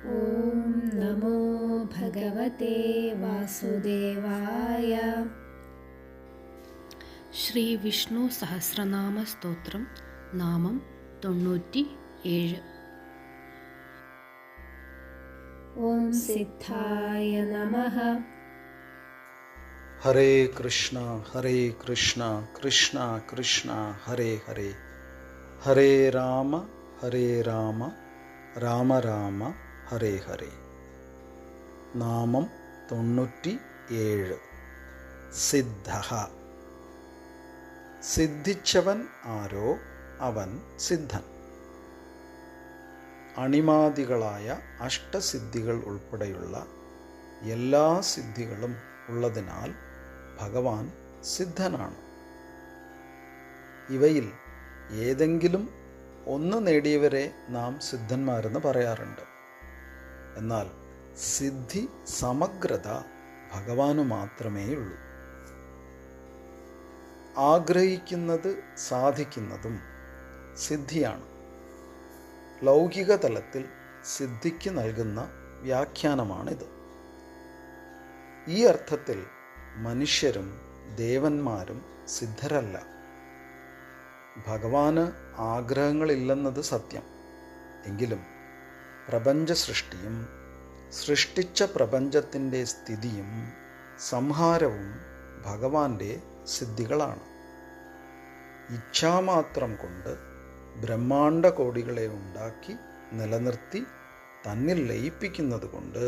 ഓം നമോ ഭഗവതേ വാസുദേവായ. ശ്രീ വിഷ്ണു സഹസ്രനാമ സ്തോത്രം നാമം 97. ഓം സിദ്ധായ നമഃ. ഹരേ കൃഷ്ണ കൃഷ്ണ കൃഷ്ണ ഹരേ ഹരേ, ഹരേ രാമ രാമ രാമ ഹരേ ഹരേ. നാമം 97. സിദ്ധഃ. സിദ്ധിച്ചവൻ ആരോ അവൻ സിദ്ധൻ. അണിമാദികളായ അഷ്ടസിദ്ധികൾ ഉൾപ്പെടെയുള്ള എല്ലാ സിദ്ധികളും ഉള്ളതിനാൽ ഭഗവാൻ സിദ്ധനാണ്. ഇവയിൽ ഏതെങ്കിലും ഒന്ന് നേടിയവരെ നാം സിദ്ധന്മാരെന്ന് പറയാറുണ്ട്. എന്നാൽ സിദ്ധി സമഗ്രത ഭഗവാനു മാത്രമേയുള്ളൂ. ആഗ്രഹിക്കുന്നത് സാധിക്കുന്നതും സിദ്ധിയാണ്. ലൗകിക തലത്തിൽ സിദ്ധിക്ക് നൽകുന്ന വ്യാഖ്യാനമാണിത്. ഈ അർത്ഥത്തിൽ മനുഷ്യരും ദേവന്മാരും സിദ്ധരല്ല. ഭഗവാന് ആഗ്രഹങ്ങളില്ലെന്നത് സത്യം. എങ്കിലും പ്രപഞ്ച സൃഷ്ടിയും സൃഷ്ടിച്ച പ്രപഞ്ചത്തിൻ്റെ സ്ഥിതിയും സംഹാരവും ഭഗവാന്റെ സിദ്ധികളാണ്. ഇച്ഛാമാത്രം കൊണ്ട് ബ്രഹ്മാണ്ഡ കോടികളെ ഉണ്ടാക്കി നിലനിർത്തി തന്നിൽ ലയിപ്പിക്കുന്നത് കൊണ്ട്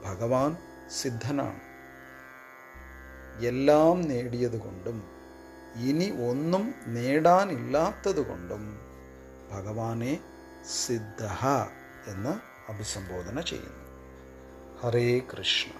ഭഗവാൻ സിദ്ധനാണ്. എല്ലാം നേടിയതുകൊണ്ടും ഇനി ഒന്നും നേടാനില്ലാത്തതുകൊണ്ടും ഭഗവാനെ സിദ്ധഃ എന്ന് അഭിസംബോധന ചെയ്യുന്നു. ഹരേ കൃഷ്ണ.